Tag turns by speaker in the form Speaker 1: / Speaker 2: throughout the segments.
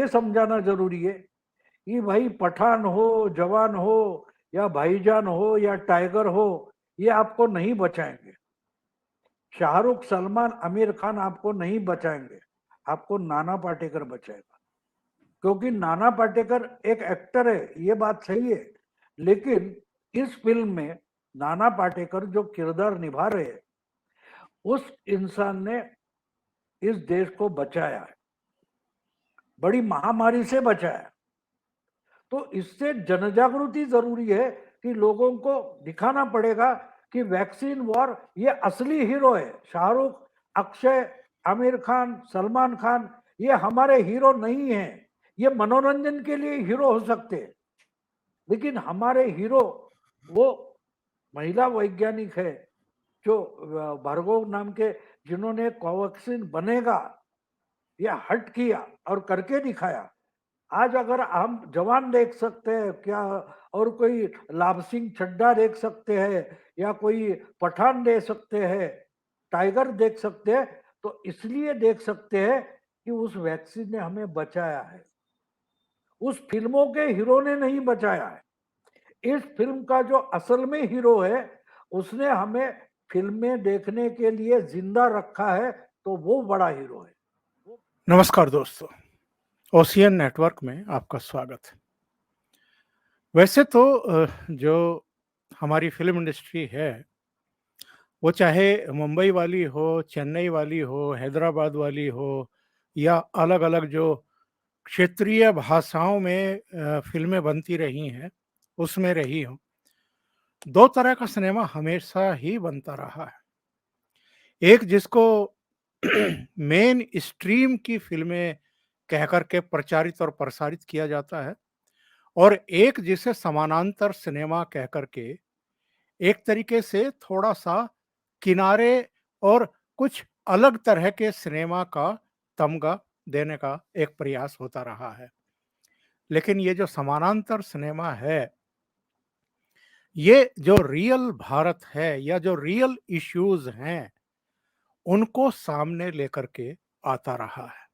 Speaker 1: समझाना जरूरी है कि भाई पठान हो, जवान हो, या भाईजान हो, या टाइगर हो, ये आपको नहीं बचाएंगे। शाहरुख, सलमान, आमिर खान आपको नहीं बचाएंगे, आपको नाना पाटेकर बचाएगा। क्योंकि नाना पाटेकर एक एक्टर है, ये बात सही है, लेकिन इस फिल्म में नाना पाटेकर जो किरदार निभा रहे हैं, उस इंसान ने इस देश को बचाया है, बड़ी महामारी से बचाया। तो इससे जनजागृति जरूरी है कि लोगों को दिखाना पड़ेगा कि वैक्सीन वॉर ये असली हीरो है। शाहरुख, अक्षय, आमिर खान, सलमान खान ये हमारे हीरो नहीं हैं। ये मनोरंजन के लिए हीरो हो सकते हैं, लेकिन हमारे हीरो वो महिला वैज्ञानिक है जो भार्गव नाम के, जिन्होंने कोवैक्सीन बनेगा ये हट किया और करके दिखाया। आज अगर हम जवान देख सकते हैं क्या, और कोई लाभ सिंह चड्ढा देख सकते हैं, या कोई पठान देख सकते हैं, टाइगर देख सकते हैं, तो इसलिए देख सकते हैं कि उस वैक्सीन ने हमें बचाया है, उस फिल्मों के हीरो ने नहीं बचाया है। इस फिल्म का जो असल में हीरो है, उसने हमें फिल्में देखने के लिए जिंदा रखा है, तो वो बड़ा हीरो है।
Speaker 2: नमस्कार दोस्तों, ओशियन नेटवर्क में आपका स्वागत है। वैसे तो जो हमारी फिल्म इंडस्ट्री है, वो चाहे मुंबई वाली हो, चेन्नई वाली हो, हैदराबाद वाली हो, या अलग अलग जो क्षेत्रीय भाषाओं में फिल्में बनती रही हैं, उसमें रही हो, दो तरह का सिनेमा हमेशा ही बनता रहा है। एक जिसको मेन स्ट्रीम की फिल्में कह करके प्रचारित और प्रसारित किया जाता है, और एक जिसे समानांतर सिनेमा कह करके एक तरीके से थोड़ा सा किनारे और कुछ अलग तरह के सिनेमा का तमगा देने का एक प्रयास होता रहा है। लेकिन ये जो समानांतर सिनेमा है, ये जो रियल भारत है या जो रियल इश्यूज हैं, उनको सामने लेकर के आता रहा है।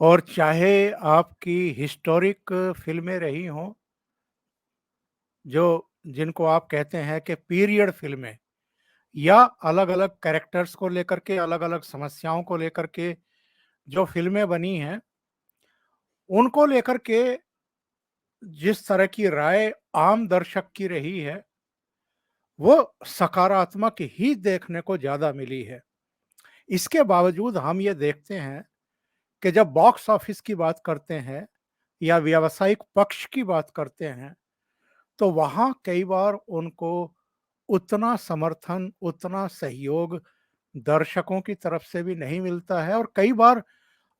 Speaker 2: और चाहे आपकी हिस्टोरिक फिल्में रही हों, जो जिनको आप कहते हैं कि पीरियड फिल्में, या अलग अलग कैरेक्टर्स को लेकर के, अलग अलग समस्याओं को लेकर के जो फिल्में बनी हैं, उनको लेकर के जिस तरह की राय आम दर्शक की रही है, वो सकारात्मक ही देखने को ज़्यादा मिली है। इसके बावजूद हम ये देखते हैं कि जब बॉक्स ऑफिस की बात करते हैं या व्यावसायिक पक्ष की बात करते हैं, तो वहाँ कई बार उनको उतना समर्थन, उतना सहयोग दर्शकों की तरफ से भी नहीं मिलता है, और कई बार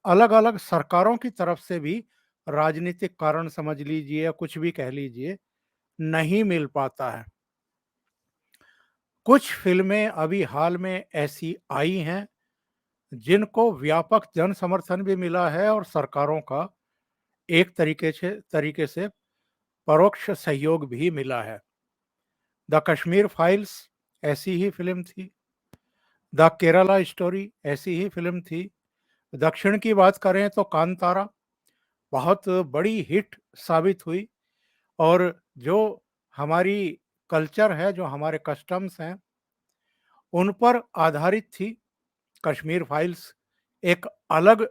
Speaker 2: अलग-अलग सरकारों की तरफ से भी, राजनीतिक कारण समझ लीजिए या कुछ भी कह लीजिए, नहीं मिल पाता है। कुछ फिल्में अभी हाल में ऐसी आई हैं जिनको व्यापक जन समर्थन भी मिला है और सरकारों का एक तरीके से परोक्ष सहयोग भी मिला है। द कश्मीर फाइल्स ऐसी ही फिल्म थी, द केरला स्टोरी ऐसी ही फिल्म थी। दक्षिण की बात करें तो कांतारा बहुत बड़ी हिट साबित हुई, और जो हमारी कल्चर है, जो हमारे कस्टम्स हैं, उन पर आधारित थी। कश्मीर फाइल्स एक अलग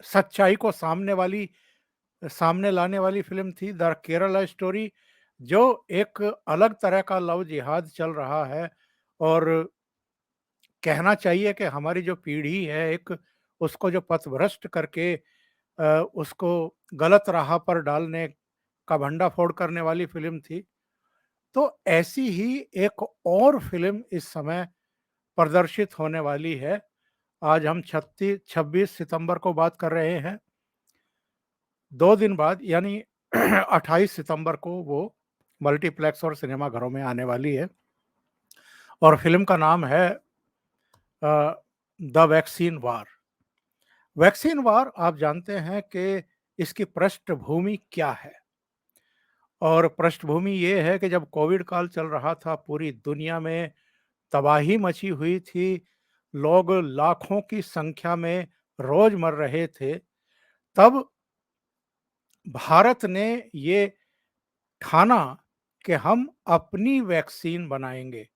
Speaker 2: सच्चाई को सामने लाने वाली फिल्म थी। द केरला स्टोरी जो एक अलग तरह का लव जिहाद चल रहा है, और कहना चाहिए कि हमारी जो पीढ़ी है, एक उसको जो पथभ्रष्ट करके उसको गलत राह पर डालने का भंडाफोड़ करने वाली फिल्म थी। तो ऐसी ही एक और फिल्म इस समय प्रदर्शित होने वाली है। आज हम 26 सितंबर को बात कर रहे हैं। 2 दिन बाद यानी 28 सितंबर को वो मल्टीप्लेक्स और सिनेमाघरों में आने वाली है, और फिल्म का नाम है द वैक्सीन वार। वैक्सीन वार, आप जानते हैं कि इसकी पृष्ठभूमि क्या है। और पृष्ठभूमि ये है कि जब कोविड काल चल रहा था, पूरी दुनिया में तबाही मची हुई थी, लोग लाखों की संख्या में रोज मर रहे थे, तब भारत ने ये ठाना कि हम अपनी वैक्सीन बनाएंगे,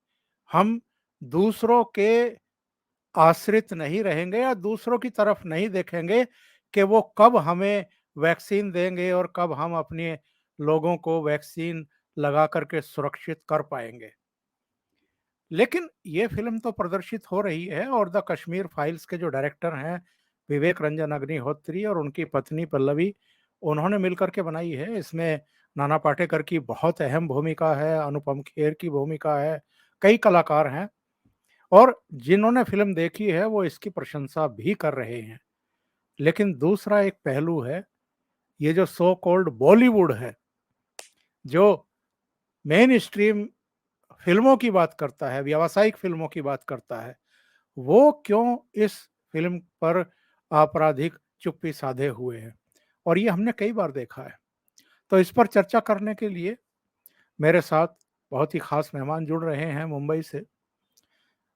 Speaker 2: हम दूसरों के आश्रित नहीं रहेंगे या दूसरों की तरफ नहीं देखेंगे कि वो कब हमें वैक्सीन देंगे और कब हम अपने लोगों को वैक्सीन लगा करके सुरक्षित कर पाएंगे। लेकिन ये फिल्म तो प्रदर्शित हो रही है और द कश्मीर फाइल्स के जो डायरेक्टर हैं विवेक रंजन अग्निहोत्री और उनकी पत्नी पल्लवी, उन्होंने मिलकर के बनाई है। इसमें नाना पाटेकर की बहुत अहम भूमिका है, अनुपम खेर की भूमिका है, कई कलाकार हैं और जिन्होंने फिल्म देखी है वो इसकी प्रशंसा भी कर रहे हैं। लेकिन दूसरा एक पहलू है, ये जो सो कॉल्ड बॉलीवुड है, जो मेन स्ट्रीम फिल्मों की बात करता है, व्यावसायिक फिल्मों की बात करता है, वो क्यों इस फिल्म पर आपराधिक चुप्पी साधे हुए हैं? और ये हमने कई बार देखा है। तो इस पर चर्चा करने के लिए मेरे साथ बहुत ही खास मेहमान जुड़ रहे हैं मुंबई से,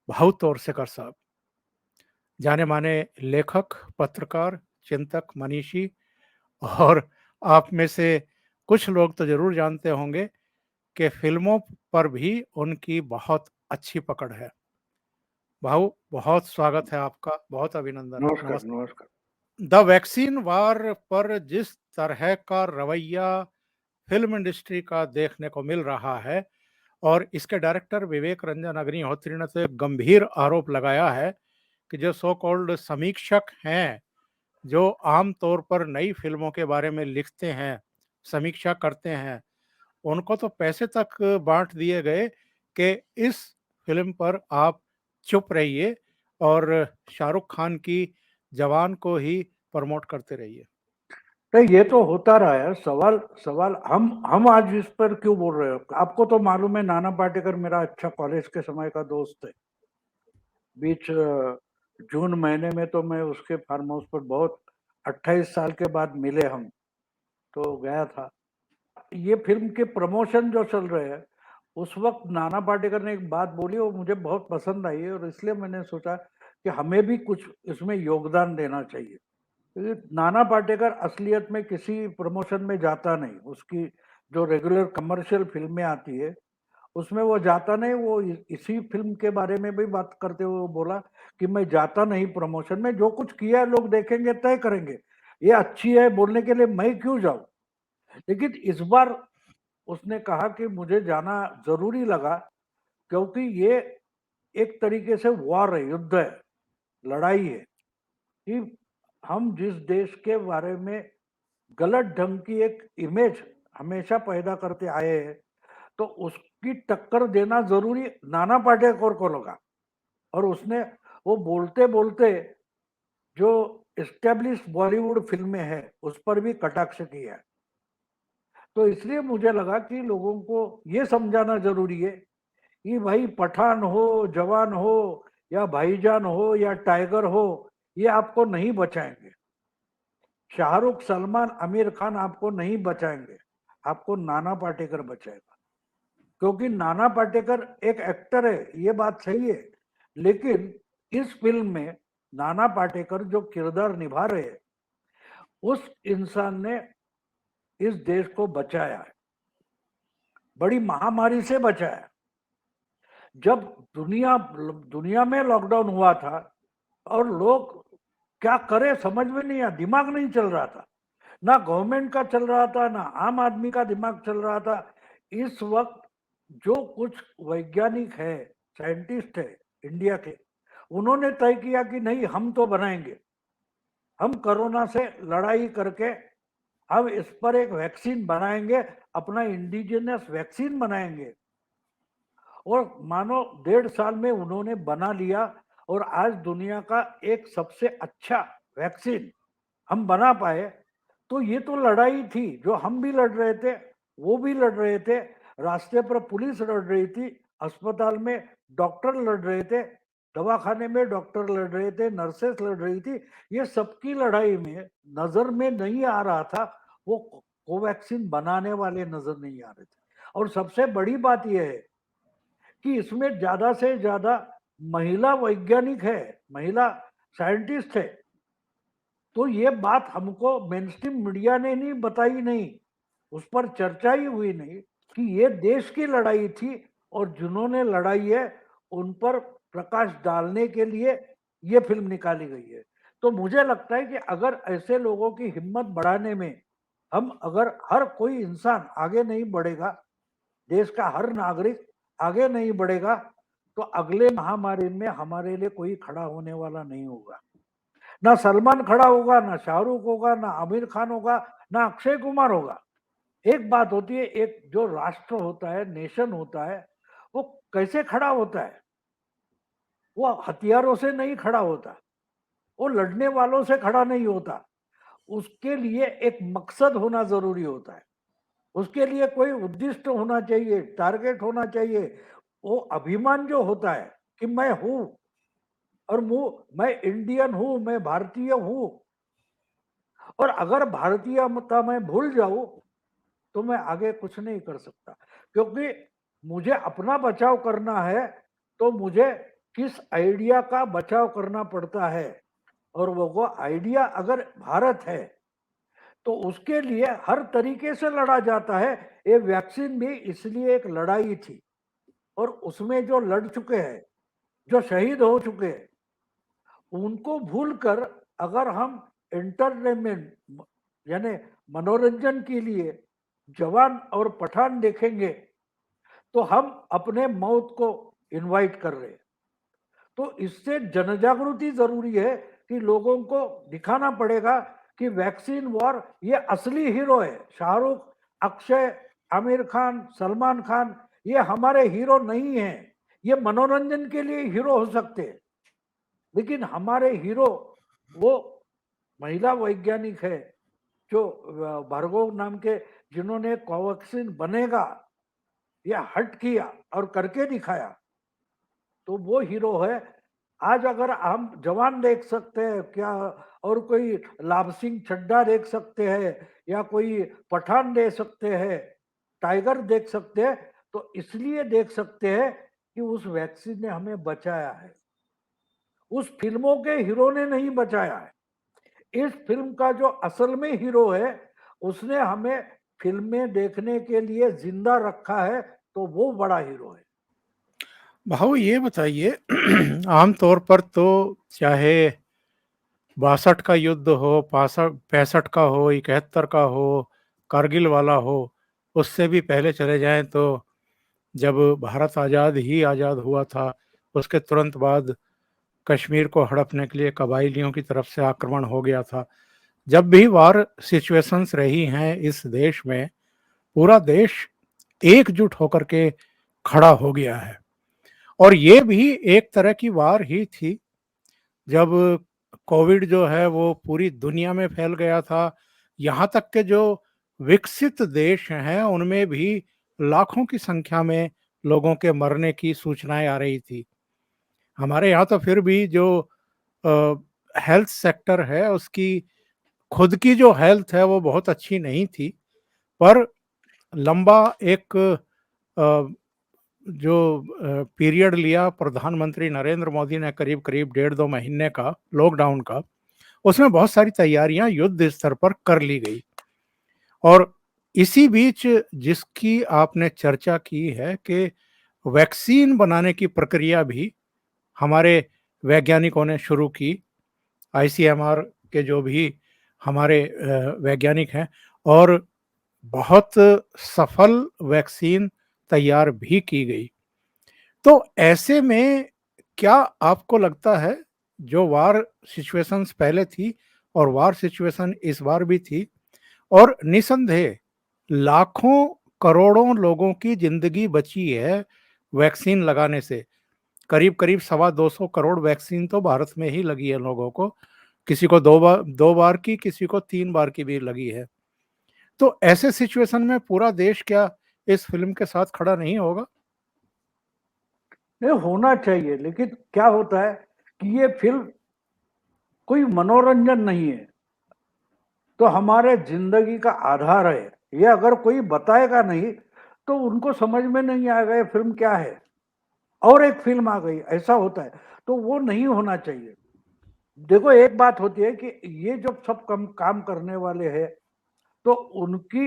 Speaker 2: भाऊ तोरसेकर साहब, जाने माने लेखक, पत्रकार, चिंतक, मनीषी। और आप में से कुछ लोग तो जरूर जानते होंगे कि फिल्मों पर भी उनकी बहुत अच्छी पकड़ है। भाऊ, बहुत स्वागत है आपका, बहुत अभिनंदन,
Speaker 1: नमस्कार
Speaker 2: नमस्ते।
Speaker 1: नमस्कार।
Speaker 2: द वैक्सीन वार पर जिस तरह का रवैया फिल्म इंडस्ट्री का देखने को मिल रहा है और इसके डायरेक्टर विवेक रंजन अग्निहोत्री ने तो एक गंभीर आरोप लगाया है कि जो सो कॉल्ड समीक्षक हैं, जो आम तौर पर नई फिल्मों के बारे में लिखते हैं, समीक्षा करते हैं, उनको तो पैसे तक बांट दिए गए कि इस फिल्म पर आप चुप रहिए और शाहरुख खान की जवान को ही प्रमोट करते रहिए।
Speaker 1: नहीं, ये तो होता रहा है। सवाल सवाल हम आज इस पर क्यों बोल रहे हो? आपको तो मालूम है, नाना पाटेकर मेरा अच्छा कॉलेज के समय का दोस्त है। बीच जून महीने में तो मैं उसके फार्म हाउस पर बहुत 28 साल के बाद मिले हम, तो गया था। ये फिल्म के प्रमोशन जो चल रहे हैं, उस वक्त नाना पाटेकर ने एक बात बोली और मुझे बहुत पसंद आई और इसलिए मैंने सोचा कि हमें भी कुछ इसमें योगदान देना चाहिए। क्योंकि नाना पाटेकर असलियत में किसी प्रमोशन में जाता नहीं। उसकी जो रेगुलर कमर्शियल फिल्में आती है उसमें वो जाता नहीं। वो इसी फिल्म के बारे में भी बात करते हुए बोला कि मैं जाता नहीं प्रमोशन में, जो कुछ किया है लोग देखेंगे, तय करेंगे, ये अच्छी है बोलने के लिए मैं क्यों जाऊं। लेकिन इस बार उसने कहा कि मुझे जाना जरूरी लगा, क्योंकि ये एक तरीके से वॉर है, युद्ध है, लड़ाई है कि हम जिस देश के बारे में गलत ढंग की एक इमेज हमेशा पैदा करते आए हैं, तो उसकी टक्कर देना जरूरी नाना पाटेकर को लगा। और उसने वो बोलते बोलते जो एस्टेब्लिश बॉलीवुड फिल्में हैं उस पर भी कटाक्ष किया है। तो इसलिए मुझे लगा कि लोगों को ये समझाना जरूरी है कि भाई पठान हो, जवान हो या भाईजान हो या टाइगर हो, ये आपको नहीं बचाएंगे। शाहरुख, सलमान, आमिर खान आपको नहीं बचाएंगे, आपको नाना पाटेकर बचाएगा। क्योंकि नाना पाटेकर एक एक्टर है, ये बात सही है, लेकिन इस फिल्म में नाना पाटेकर जो किरदार निभा रहे हैं, उस इंसान ने इस देश को बचाया है, बड़ी महामारी से बचाया। जब दुनिया दुनिया में लॉकडाउन हुआ था और लोग क्या करें समझ में नहीं आया, दिमाग नहीं चल रहा था, ना गवर्नमेंट का चल रहा था, ना आम आदमी का दिमाग चल रहा था। इस वक्त जो कुछ वैज्ञानिक है, साइंटिस्ट है इंडिया के, उन्होंने तय किया कि नहीं, हम तो बनाएंगे, हम कोरोना से लड़ाई करके हम इस पर एक वैक्सीन बनाएंगे, अपना इंडिजिनियस वैक्सीन बनाएंगे। और मानो 1.5 साल में उन्होंने बना लिया और आज दुनिया का एक सबसे अच्छा वैक्सीन हम बना पाए। तो ये तो लड़ाई थी, जो हम भी लड़ रहे थे, वो भी लड़ रहे थे, रास्ते पर पुलिस लड़ रही थी, अस्पताल में डॉक्टर लड़ रहे थे, दवाखाने में डॉक्टर लड़ रहे थे, नर्सेस लड़ रही थी। ये सबकी लड़ाई में नजर में नहीं आ रहा था, वो कोवैक्सीन बनाने वाले नजर नहीं आ रहे थे। और सबसे बड़ी बात यह है कि इसमें ज्यादा से ज्यादा महिला वैज्ञानिक है, महिला साइंटिस्ट है। तो ये बात हमको मेनस्ट्रीम मीडिया ने नहीं बताई, नहीं उस पर चर्चा ही हुई नहीं कि ये देश की लड़ाई थी और जिन्होंने लड़ाई है उन पर प्रकाश डालने के लिए ये फिल्म निकाली गई है। तो मुझे लगता है कि अगर ऐसे लोगों की हिम्मत बढ़ाने में हम अगर हर कोई इंसान आगे नहीं बढ़ेगा, देश का हर नागरिक आगे नहीं बढ़ेगा, तो अगले महामारी में हमारे लिए कोई खड़ा होने वाला नहीं होगा। ना सलमान खड़ा होगा, ना शाहरुख होगा, ना आमिर खान होगा, ना अक्षय कुमार होगा। एक बात होती है, एक जो राष्ट्र होता है, नेशन होता है, वो कैसे खड़ा होता है? वो हथियारों से नहीं खड़ा होता, वो लड़ने वालों से खड़ा नहीं होता। उसके लिए एक मकसद होना जरूरी होता है, उसके लिए कोई उद्दिष्ट होना चाहिए, टारगेट होना चाहिए। वो अभिमान जो होता है कि मैं हूं और मैं इंडियन हूं, मैं भारतीय हूं, और अगर भारतीयता मैं भूल जाऊं तो मैं आगे कुछ नहीं कर सकता। क्योंकि मुझे अपना बचाव करना है तो मुझे किस आइडिया का बचाव करना पड़ता है, और वो आइडिया अगर भारत है तो उसके लिए हर तरीके से लड़ा जाता है। ये वैक्सीन भी इसलिए एक लड़ाई थी, और उसमें जो लड़ चुके हैं, जो शहीद हो चुके हैं, उनको भूलकर अगर हम एंटरटेनमेंट यानी मनोरंजन के लिए जवान और पठान देखेंगे तो हम अपने मौत को इनवाइट कर रहे हैं। तो इससे जनजागृति जरूरी है कि लोगों को दिखाना पड़ेगा कि वैक्सीन वॉर ये असली हीरो है। शाहरुख, अक्षय, आमिर खान, सलमान खान ये हमारे हीरो नहीं हैं। ये मनोरंजन के लिए हीरो हो सकते हैं, लेकिन हमारे हीरो वो महिला वैज्ञानिक है जो भार्गव नाम के, जिन्होंने कोवैक्सीन बनेगा ये हट किया और करके दिखाया, तो वो हीरो है। आज अगर हम जवान देख सकते हैं क्या, और कोई लाभ सिंह चड्ढा देख सकते हैं, या कोई पठान देख सकते हैं, टाइगर देख सकते हैं, तो इसलिए देख सकते हैं कि उस वैक्सीन ने हमें बचाया है, उस फिल्मों के हीरो ने नहीं बचाया है। इस फिल्म का जो असल में हीरो है उसने हमें फिल्में देखने के लिए जिंदा रखा है, तो वो बड़ा हीरो है।
Speaker 2: भाऊ ये बताइए आमतौर पर तो चाहे 62 का युद्ध हो, 65 का हो, 71 का हो, कारगिल वाला हो, उससे भी पहले चले जाएं तो जब भारत आज़ाद हुआ था, उसके तुरंत बाद कश्मीर को हड़पने के लिए कबाइलियों की तरफ से आक्रमण हो गया था। जब भी वार सिचुएशंस रही हैं इस देश में, पूरा देश एकजुट होकर के खड़ा हो गया है। और ये भी एक तरह की वार ही थी जब कोविड जो है वो पूरी दुनिया में फैल गया था। यहाँ तक के जो विकसित देश हैं उनमें भी लाखों की संख्या में लोगों के मरने की सूचनाएं आ रही थी। हमारे यहाँ तो फिर भी जो हेल्थ सेक्टर है उसकी खुद की जो हेल्थ है वो बहुत अच्छी नहीं थी, पर लंबा एक जो पीरियड लिया प्रधानमंत्री नरेंद्र मोदी ने, करीब करीब 1.5-2 महीने का लॉकडाउन का, उसमें बहुत सारी तैयारियां युद्ध स्तर पर कर ली गई। और इसी बीच जिसकी आपने चर्चा की है कि वैक्सीन बनाने की प्रक्रिया भी हमारे वैज्ञानिकों ने शुरू की, आईसीएमआर के जो भी हमारे वैज्ञानिक हैं, और बहुत सफल वैक्सीन तैयार भी की गई। तो ऐसे में क्या आपको लगता है जो वार सिचुएशंस पहले थी और वार सिचुएशन इस बार भी थी, और निसंदेह लाखों करोड़ों लोगों की जिंदगी बची है वैक्सीन लगाने से, करीब करीब 225 करोड़ वैक्सीन तो भारत में ही लगी है लोगों को, किसी को 2 बार की, किसी को 3 बार की भी लगी है। तो ऐसे सिचुएशन में पूरा देश क्या इस फिल्म के साथ खड़ा नहीं होगा?
Speaker 1: नहीं, होना चाहिए, लेकिन क्या होता है कि ये फिल्म कोई मनोरंजन नहीं है, तो हमारे जिंदगी का आधार है। ये अगर कोई बताएगा नहीं तो उनको समझ में नहीं आएगा ये फिल्म क्या है, और एक फिल्म आ गई, ऐसा होता है। तो वो नहीं होना चाहिए। देखो एक बात होती है कि ये जो सब काम करने वाले हैं, तो उनकी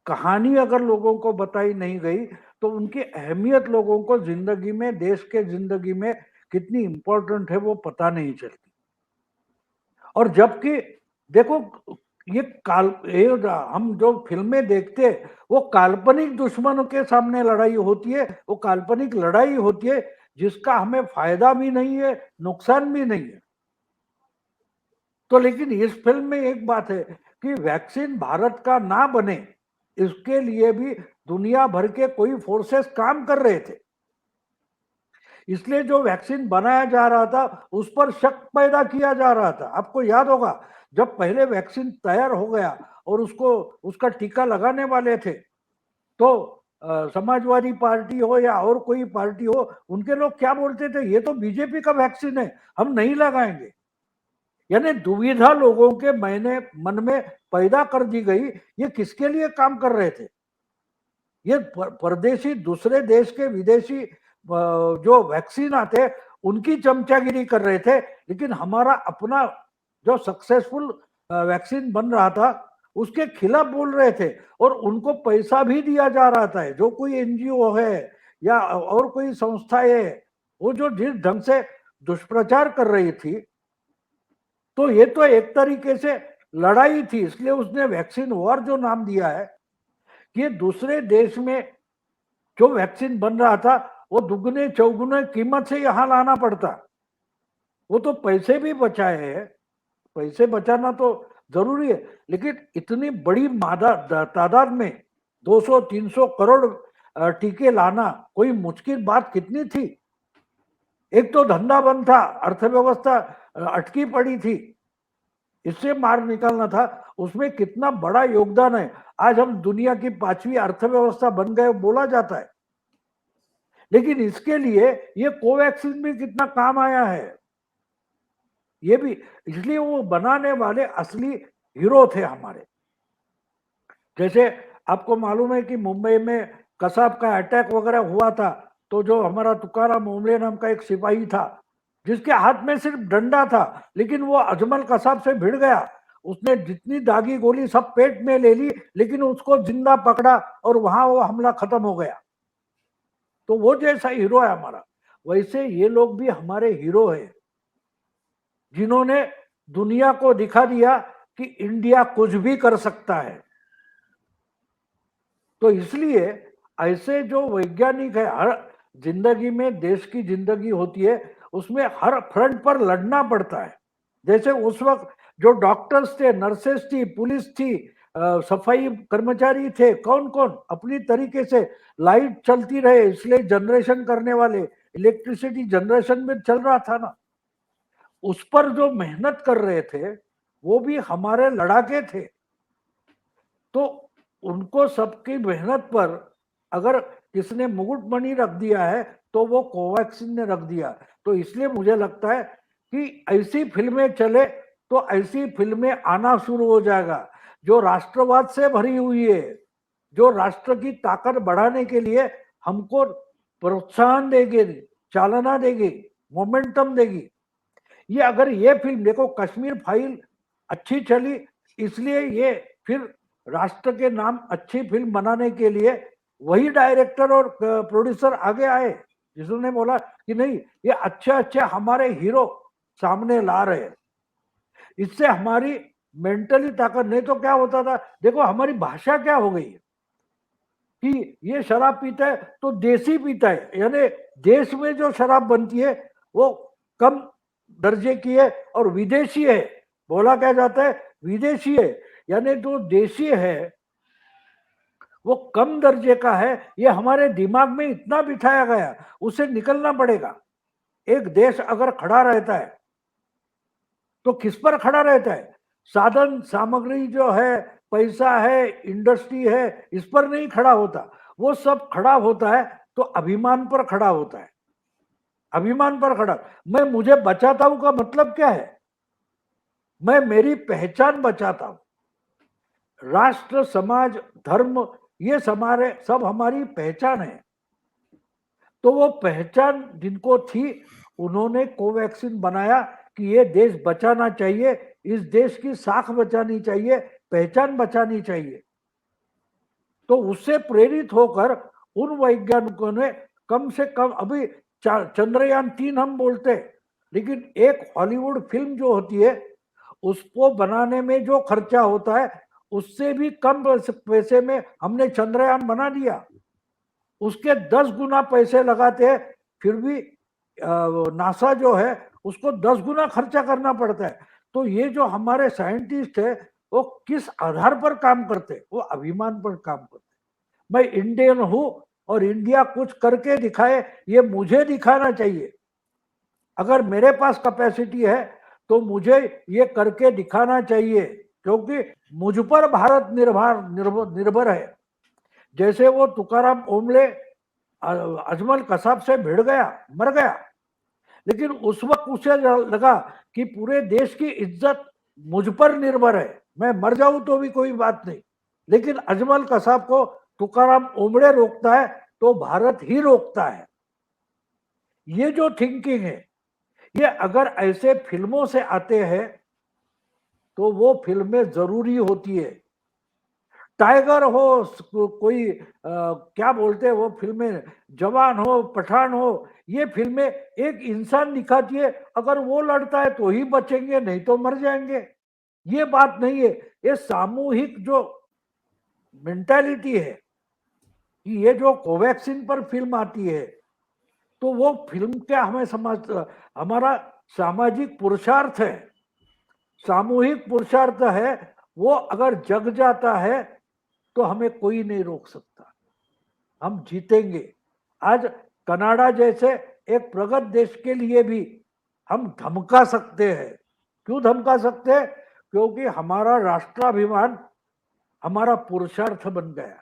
Speaker 1: कहानी अगर लोगों को बताई नहीं गई तो उनकी अहमियत लोगों को जिंदगी में, देश के जिंदगी में कितनी इंपॉर्टेंट है वो पता नहीं चलती। और जबकि देखो, ये हम जो फिल्में देखते हैं वो काल्पनिक दुश्मनों के सामने लड़ाई होती है, वो काल्पनिक लड़ाई होती है जिसका हमें फायदा भी नहीं है, नुकसान भी नहीं है। तो लेकिन इस फिल्म में एक बात है कि वैक्सीन भारत का ना बने, इसके लिए भी दुनिया भर के कोई फोर्सेस काम कर रहे थे। इसलिए जो वैक्सीन बनाया जा रहा था उस पर शक पैदा किया जा रहा था। आपको याद होगा जब पहले वैक्सीन तैयार हो गया और उसका टीका लगाने वाले थे, तो समाजवादी पार्टी हो या और कोई पार्टी हो, उनके लोग क्या बोलते थे, ये तो बीजेपी का वैक्सीन है, हम नहीं लगाएंगे। यानी दुविधा लोगों के मन में पैदा कर दी गई। ये किसके लिए काम कर रहे थे? ये परदेशी, दूसरे देश के विदेशी जो वैक्सीन आते उनकी चमचागिरी कर रहे थे, लेकिन हमारा अपना जो सक्सेसफुल वैक्सीन बन रहा था उसके खिलाफ बोल रहे थे। और उनको पैसा भी दिया जा रहा था। जो कोई एनजीओ है या और कोई संस्थाएं है, वो जो जिस ढंग से दुष्प्रचार कर रही थी, तो ये तो एक तरीके से लड़ाई थी। इसलिए उसने वैक्सीन वॉर जो नाम दिया है कि दूसरे देश में जो वैक्सीन बन रहा था वो दुगने चौगुने कीमत से यहां लाना पड़ता। वो तो पैसे भी बचाए हैं, पैसे बचाना तो जरूरी है, लेकिन इतनी बड़ी तादाद में 200-300 करोड़ टीके लाना कोई मुश्किल बात कितनी थी? एक तो धंधा बंद था, अर्थव्यवस्था अटकी पड़ी थी, इससे मार निकालना था। उसमें कितना बड़ा योगदान है। आज हम दुनिया की 5वीं अर्थव्यवस्था बन गए बोला जाता है, लेकिन इसके लिए ये कोवैक्सीन भी कितना काम आया है, ये भी। इसलिए वो बनाने वाले असली हीरो थे हमारे। जैसे आपको मालूम है कि मुंबई में कसाब का अटैक वगैरह हुआ था, तो जो हमारा तुकाराम ओमले नाम का एक सिपाही था जिसके हाथ में सिर्फ डंडा था, लेकिन वो अजमल कसाब से भिड़ गया। उसने जितनी दागी गोली सब पेट में ले ली, लेकिन उसको जिंदा पकड़ा और वहां वो हमला खत्म हो गया। तो वो जैसा हीरो है हमारा, वैसे ये लोग भी हमारे हीरो है, जिन्होंने दुनिया को दिखा दिया कि इंडिया कुछ भी कर सकता है। तो इसलिए ऐसे जो वैज्ञानिक है, हर जिंदगी में, देश की जिंदगी होती है उसमें हर फ्रंट पर लड़ना पड़ता है। जैसे उस वक्त जो डॉक्टर्स थे, नर्सेस थी, पुलिस थी, सफाई कर्मचारी थे, कौन कौन अपनी तरीके से, लाइट चलती रहे इसलिए जनरेशन करने वाले, इलेक्ट्रिसिटी जनरेशन में चल रहा था ना, उस पर जो मेहनत कर रहे थे वो भी हमारे लड़ाके थे। तो उनको सबकी मेहनत पर अगर किसने मुकुटमणि रख दिया है तो वो कोवैक्सीन ने रख दिया। तो इसलिए मुझे लगता है कि ऐसी फिल्में चले तो ऐसी फिल्में आना शुरू हो जाएगा जो राष्ट्रवाद से भरी हुई है, जो राष्ट्र की ताकत बढ़ाने के लिए हमको प्रोत्साहन देगी, चालना देगी, मोमेंटम देगी। ये अगर ये फिल्म देखो, कश्मीर फाइल अच्छी चली, इसलिए ये फिर राष्ट्र के नाम अच्छी फिल्म बनाने के लिए वही डायरेक्टर और प्रोड्यूसर आगे आए जिन्होंने बोला कि नहीं, ये अच्छे अच्छे हमारे हीरो सामने ला रहे हैं। इससे हमारी मेंटली ताकत, नहीं तो क्या होता था, देखो हमारी भाषा क्या हो गई है कि ये शराब पीता है तो देसी पीता है, यानी देश में जो शराब बनती है वो कम दर्जे की है और विदेशी है, बोला क्या जाता है विदेशी है, यानी जो देशी है वो कम दर्जे का है। ये हमारे दिमाग में इतना बिठाया गया, उसे निकलना पड़ेगा। एक देश अगर खड़ा रहता है तो किस पर खड़ा रहता है? साधन सामग्री जो है, पैसा है, इंडस्ट्री है, इस पर नहीं खड़ा होता। वो सब खड़ा होता है तो अभिमान पर खड़ा होता है। अभिमान पर खड़ा, मैं मुझे बचाता हूं का मतलब क्या है? मैं मेरी पहचान बचाता हूं। राष्ट्र, समाज, धर्म, ये सब हमारी पहचान है। तो वो पहचान जिनको थी उन्होंने कोवैक्सीन बनाया कि ये देश बचाना चाहिए, इस देश की साख बचानी चाहिए, पहचान बचानी चाहिए। तो उससे प्रेरित होकर उन वैज्ञानिकों ने कम से कम, अभी चंद्रयान 3 हम बोलते, लेकिन एक हॉलीवुड फिल्म जो होती है उसको बनाने में जो खर्चा होता है उससे भी कम पैसे में हमने चंद्रयान बना दिया। उसके 10 गुना पैसे लगाते हैं, फिर भी नासा जो है उसको 10 गुना खर्चा करना पड़ता है। तो ये जो हमारे साइंटिस्ट है वो किस आधार पर काम करते, वो अभिमान पर काम करते। मैं इंडियन हूं और इंडिया कुछ करके दिखाए, ये मुझे दिखाना चाहिए। अगर मेरे पास कैपेसिटी है तो मुझे ये करके दिखाना चाहिए, क्योंकि मुझ पर भारत निर्भर है। जैसे वो तुकाराम ओमले अजमल कसाब से भिड़ गया, मर गया, लेकिन उस वक्त उसे लगा कि पूरे देश की इज्जत मुझ पर निर्भर है, मैं मर जाऊं तो भी कोई बात नहीं। लेकिन अजमल कसाब को तुकाराम ओमले रोकता है तो भारत ही रोकता है। ये जो थिंकिंग है, ये अगर ऐसे फिल्मों से आते हैं तो वो फिल्में जरूरी होती है। टाइगर हो, कोई क्या बोलते हैं वो फिल्में, जवान हो, पठान हो, ये फिल्में एक इंसान दिखाती है, अगर वो लड़ता है तो ही बचेंगे, नहीं तो मर जाएंगे। ये बात नहीं है, ये सामूहिक जो मेंटालिटी है कि ये जो कोवैक्सीन पर फिल्म आती है तो वो फिल्म क्या हमें समझ, हमारा सामाजिक पुरुषार्थ है, सामूहिक पुरुषार्थ है। वो अगर जग जाता है तो हमें कोई नहीं रोक सकता, हम जीतेंगे। आज कनाडा जैसे एक प्रगत देश के लिए भी हम धमका सकते हैं। क्यों धमका सकते हैं? क्योंकि हमारा राष्ट्राभिमान हमारा पुरुषार्थ बन गया।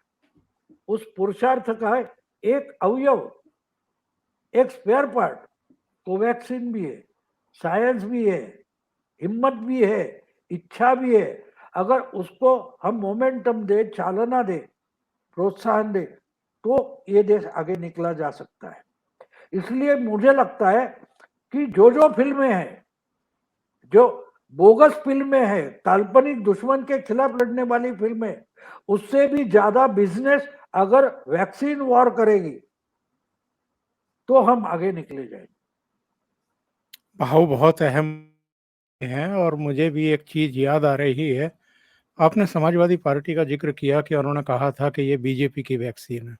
Speaker 1: उस पुरुषार्थ का एक अवयव, एक स्पेयर पार्ट कोवैक्सीन भी है, साइंस भी है, हिम्मत भी है, इच्छा भी है। अगर उसको हम मोमेंटम दे, चालना दे, प्रोत्साहन दे, तो ये देश आगे निकला जा सकता है। इसलिए मुझे लगता है कि जो फिल्में हैं, जो बोगस फिल्में हैं, काल्पनिक दुश्मन के खिलाफ लड़ने वाली फिल्में, उससे भी ज्यादा बिजनेस अगर वैक्सीन वॉर करेगी तो हम आगे निकले जाएंगे।
Speaker 2: भाव बहुत अहम है और मुझे भी एक चीज याद आ रही है। आपने समाजवादी पार्टी का जिक्र किया कि उन्होंने कहा था कि ये बीजेपी की वैक्सीन है।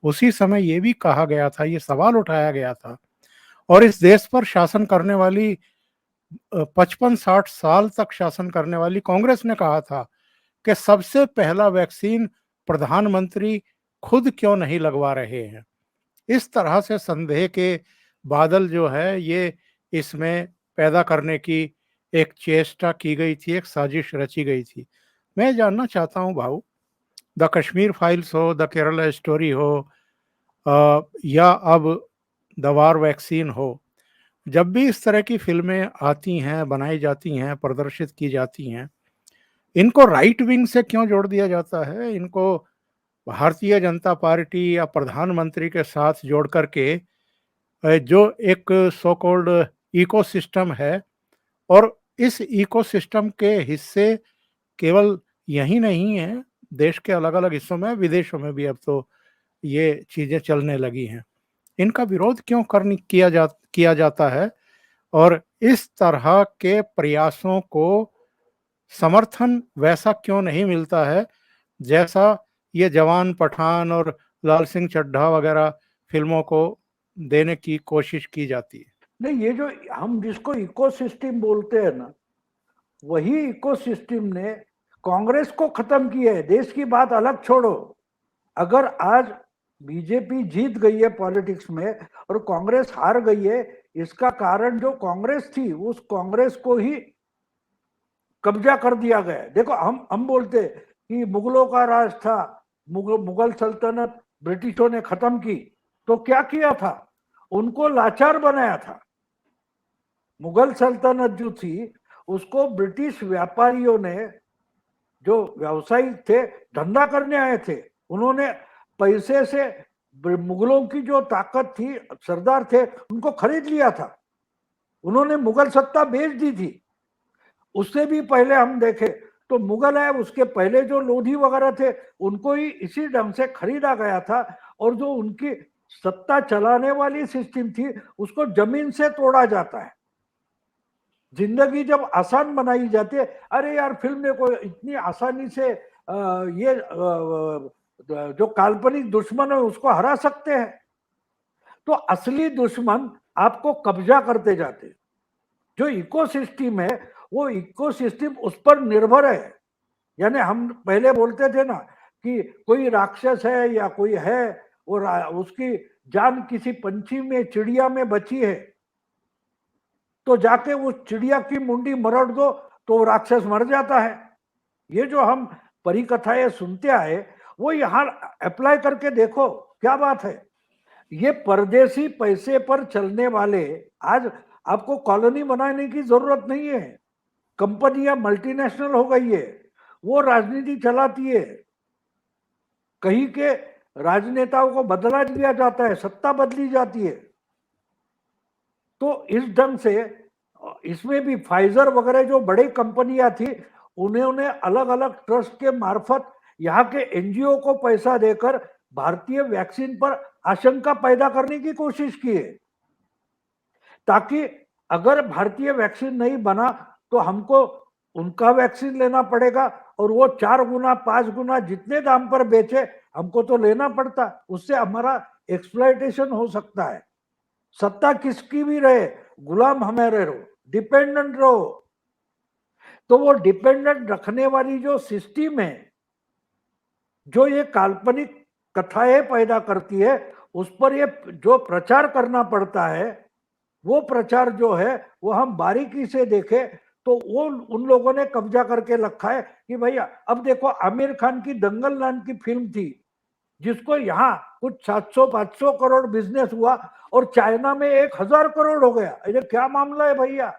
Speaker 2: उसी समय ये भी कहा गया था, ये सवाल उठाया गया था और इस देश पर शासन करने वाली 55-60 साल तक शासन करने वाली कांग्रेस ने कहा था कि सबसे पहला वैक्सीन प्रधानमंत्री खुद क्यों नहीं लगवा रहे हैं। इस तरह से संदेह के बादल जो है ये इसमें पैदा करने की एक चेष्टा की गई थी, एक साजिश रची गई थी। मैं जानना चाहता हूं भाऊ, द कश्मीर फाइल्स हो, द केरला स्टोरी हो, या अब द वार वैक्सीन हो, जब भी इस तरह की फिल्में आती हैं, बनाई जाती हैं, प्रदर्शित की जाती हैं, इनको राइट विंग से क्यों जोड़ दिया जाता है? इनको भारतीय जनता पार्टी या प्रधानमंत्री के साथ जोड़ करके जो एक सो कॉल्ड इकोसिस्टम है, और इस इकोसिस्टम के हिस्से केवल यही नहीं है, देश के अलग अलग हिस्सों में, विदेशों में भी अब तो ये चीजें चलने लगी हैं। इनका विरोध क्यों किया जाता है और इस तरह के प्रयासों को समर्थन वैसा क्यों नहीं मिलता है जैसा ये जवान, पठान और लाल सिंह चड्ढा वगैरह फिल्मों को देने की कोशिश की जाती है?
Speaker 1: नहीं, ये जो हम जिसको इकोसिस्टम बोलते हैं ना, वही इकोसिस्टम ने कांग्रेस को खत्म किया है। देश की बात अलग छोड़ो, अगर आज बीजेपी जीत गई है पॉलिटिक्स में और कांग्रेस हार गई है, इसका कारण जो कांग्रेस थी उस कांग्रेस को ही कब्जा कर दिया गया। देखो, हम बोलते कि मुगलों का राज था, मुगल सल्तनत ब्रिटिशों ने खत्म की, तो क्या किया था? उनको लाचार बनाया था। मुगल सल्तनत जो थी उसको ब्रिटिश व्यापारियों ने, जो व्यवसायी थे, धंधा करने आए थे, उन्होंने पैसे से मुगलों की जो ताकत थी, सरदार थे, उनको खरीद लिया था। उन्होंने मुगल सत्ता बेच दी थी। उससे भी पहले हम देखें तो मुगल है, उसके पहले जो लोधी वगैरह थे उनको ही इसी ढंग से खरीदा गया था, और जो उनकी सत्ता चलाने वाली सिस्टम थी उसको जमीन से तोड़ा जाता है। जिंदगी जब आसान बनाई जाती है, अरे यार फिल्म देखो इतनी आसानी से ये जो काल्पनिक दुश्मन है उसको हरा सकते हैं, तो असली दुश्मन आपको कब्जा करते जाते हैं। जो इकोसिस्टम है वो इकोसिस्टम उस पर निर्भर है। यानी हम पहले बोलते थे ना कि कोई राक्षस है या कोई है, और उसकी जान किसी पंछी में, चिड़िया में बची है, तो जाके उस चिड़िया की मुंडी मरोड़ दो तो वो राक्षस मर जाता है। ये जो हम परिकथाएं सुनते आए वो यहाँ अप्लाई करके देखो, क्या बात है। ये परदेसी पैसे पर चलने वाले, आज आपको कॉलोनी बनाने की जरूरत नहीं है, कंपनियां मल्टीनेशनल हो गई है, वो राजनीति चलाती है, कहीं के राजनेताओं को बदला दिया जाता है, सत्ता बदली जाती है। तो इस ढंग से इसमें भी फाइजर वगैरह जो बड़ी कंपनियां थी, उन्होंने अलग अलग ट्रस्ट के मार्फत यहाँ के एनजीओ को पैसा देकर भारतीय वैक्सीन पर आशंका पैदा करने की कोशिश की है, ताकि अगर भारतीय वैक्सीन नहीं बना तो हमको उनका वैक्सीन लेना पड़ेगा, और वो 4 गुना 5 गुना जितने दाम पर बेचे हमको तो लेना पड़ता, उससे हमारा एक्सप्लॉयटेशन हो सकता है। सत्ता किसकी भी रहे, गुलाम हमारे रहो, डिपेंडेंट रहो। तो वो डिपेंडेंट रखने वाली जो सिस्टम है, जो ये काल्पनिक कथाएं पैदा करती है, उस पर ये जो प्रचार करना पड़ता है, वो प्रचार जो है वो हम बारीकी से देखें तो वो उन लोगों ने कब्जा करके रखा है कि भैया अब देखो, आमिर खान की दंगल नाम की फिल्म थी जिसको यहाँ कुछ 700-500 करोड़ बिजनेस हुआ, और चाइना में 1000 करोड़ हो गया। ये क्या मामला है भैया।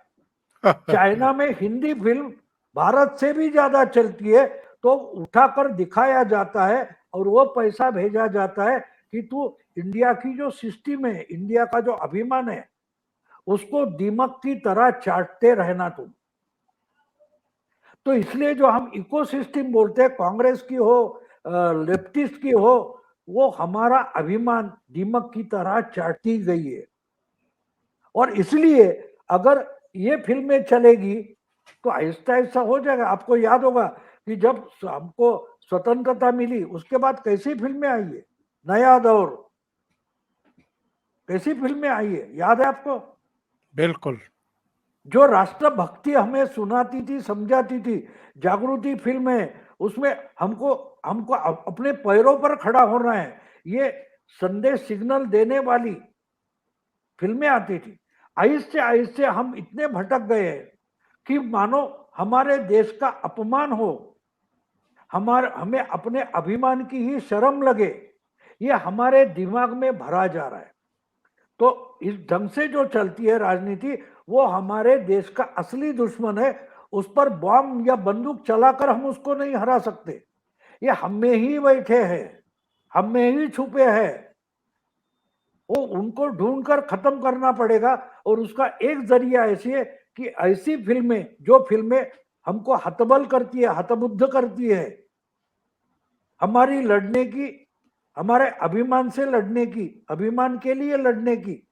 Speaker 1: चाइना में हिंदी फिल्म भारत से भी ज्यादा चलती है, तो उठाकर दिखाया जाता है और वो पैसा भेजा जाता है कि तू इंडिया की जो सिस्टम है, इंडिया का जो अभिमान है, उसको दीमक की तरह चाटते रहना तुम। तो इसलिए जो हम इकोसिस्टम बोलते हैं, कांग्रेस की हो, लेफ्टिस्ट की हो, वो हमारा अभिमान दीमक की तरह चाटती गई है। और इसलिए अगर ये फिल्में चलेगी तो आहिस्ता आहिस्ता हो जाएगा। आपको याद होगा कि जब हमको स्वतंत्रता मिली उसके बाद कैसी फिल्में आई है, नया दौर, कैसी फिल्में आई है, याद है आपको?
Speaker 2: बिल्कुल।
Speaker 1: जो राष्ट्रभक्ति हमें सुनाती थी, समझाती थी, जागृति फिल्म है, उसमें हमको हमको अपने पैरों पर खड़ा होना है, ये संदेश सिग्नल देने वाली फिल्में आती थी। आहिस्ते आहिस्ते हम इतने भटक गए हैं कि मानो हमारे देश का अपमान हो, हमें अपने अभिमान की ही शर्म लगे, ये हमारे दिमाग में भरा जा रहा है। तो इस ढंग से जो चलती है राजनीति, वो हमारे देश का असली दुश्मन है। उस पर बॉम्ब या बंदूक चलाकर हम उसको नहीं हरा सकते, ये हम में ही बैठे हैं, हम में ही छुपे हैं, वो उनको ढूंढकर खत्म करना पड़ेगा। और उसका एक जरिया ऐसी है कि ऐसी फिल्में, जो फिल्में हमको हतबल करती है, हतबुद्ध करती है, हमारी लड़ने की, हमारे अभिमान से लड़ने की, अभिमान के लिए लड़ने की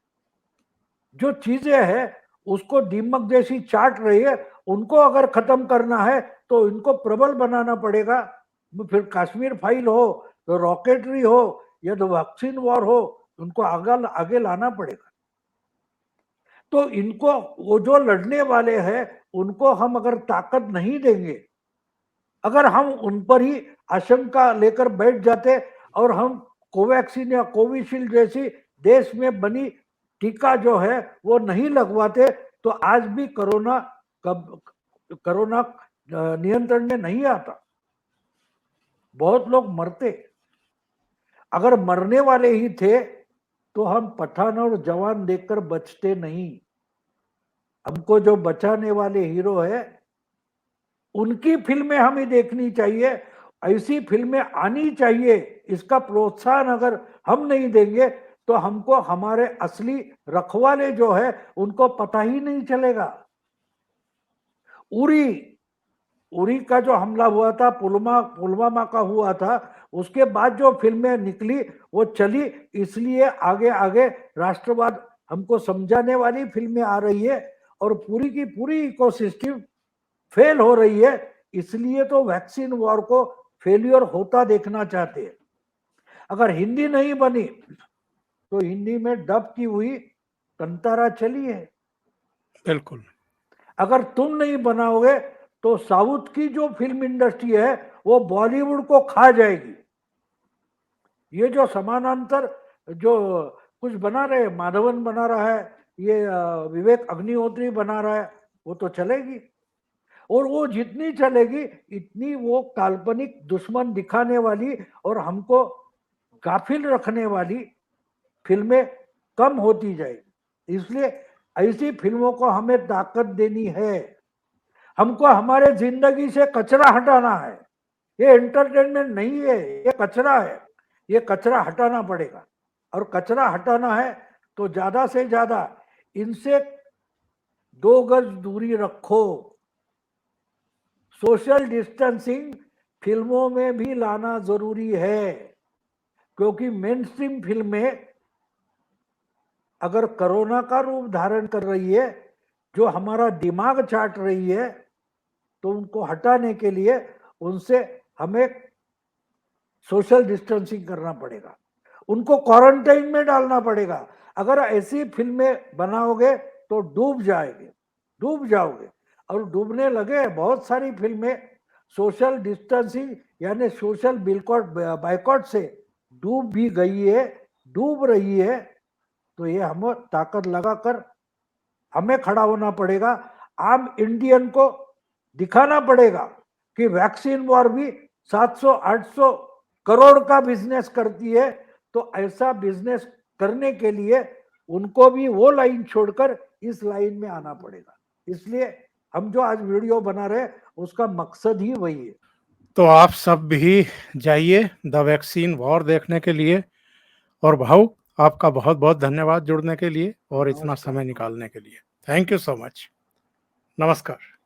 Speaker 1: जो चीजें हैं उसको दीमक जैसी चाट रही है, उनको अगर खत्म करना है तो इनको प्रबल बनाना पड़ेगा। फिर कश्मीर फाइल हो, तो रॉकेटरी हो, या तो वैक्सीन वॉर हो, उनको आगे लाना पड़ेगा। तो इनको, वो जो लड़ने वाले हैं उनको हम अगर ताकत नहीं देंगे, अगर हम उन पर ही आशंका लेकर बैठ जाते और हम कोवैक्सीन या कोविशील्ड जैसी देश में बनी टीका जो है वो नहीं लगवाते, तो आज भी कोरोना नियंत्रण में नहीं आता, बहुत लोग मरते। अगर मरने वाले ही थे तो हम पठान और जवान देखकर बचते नहीं। हमको जो बचाने वाले हीरो है उनकी फिल्में हमें देखनी चाहिए, ऐसी फिल्में आनी चाहिए। इसका प्रोत्साहन अगर हम नहीं देंगे तो हमको हमारे असली रखवाले जो है उनको पता ही नहीं चलेगा। उरी का जो हमला हुआ था, पुलवामा का हुआ था, उसके बाद जो फिल्में निकली वो चली, इसलिए आगे आगे राष्ट्रवाद हमको समझाने वाली फिल्में आ रही है और पूरी की पूरी इकोसिस्टम फेल हो रही है। इसलिए तो वैक्सीन वॉर को फेलियर होता देखना चाहते हैं। अगर हिंदी नहीं बनी तो हिंदी में डब की हुई कंतारा चली है।
Speaker 2: बिल्कुल।
Speaker 1: अगर तुम नहीं बनाओगे तो साउथ की जो फिल्म इंडस्ट्री है वो बॉलीवुड को खा जाएगी। ये जो समानांतर जो कुछ बना रहे, माधवन बना रहा है, ये विवेक अग्निहोत्री बना रहा है, वो तो चलेगी। और वो जितनी चलेगी इतनी वो काल्पनिक दुश्मन दिखाने वाली और हमको गाफिल रखने वाली फिल्में कम होती जाएगी। इसलिए ऐसी फिल्मों को हमें ताकत देनी है। हमको हमारे जिंदगी से कचरा हटाना है। ये एंटरटेनमेंट नहीं है, ये कचरा है। ये कचरा हटाना पड़ेगा और कचरा हटाना है तो ज्यादा से ज्यादा इनसे 2 गज दूरी रखो। सोशल डिस्टेंसिंग फिल्मों में भी लाना जरूरी है, क्योंकि मेन स्ट्रीम फिल्में अगर कोरोना का रूप धारण कर रही है, जो हमारा दिमाग चाट रही है, तो उनको हटाने के लिए उनसे हमें सोशल डिस्टेंसिंग करना पड़ेगा, उनको क्वारंटाइन में डालना पड़ेगा। अगर ऐसी फिल्में बनाओगे तो डूब जाओगे और डूबने लगे। बहुत सारी फिल्में सोशल डिस्टेंसिंग यानी सोशल बाइकॉट से डूब भी गई है, डूब रही है। तो ये हमें ताकत लगाकर हमें खड़ा होना पड़ेगा। आम इंडियन को दिखाना पड़ेगा कि वैक्सीन वॉर भी 700-800 करोड़ का बिजनेस करती है। तो ऐसा बिजनेस करने के लिए उनको भी वो लाइन छोड़कर इस लाइन में आना पड़ेगा। इसलिए हम जो आज वीडियो बना रहे हैं उसका मकसद ही वही है।
Speaker 2: तो आप सब भी जाइए द वैक्सीन वॉर देखने के लिए। और भाऊ, आपका बहुत बहुत धन्यवाद जुड़ने के लिए और इतना समय निकालने के लिए। Thank you so much. नमस्कार।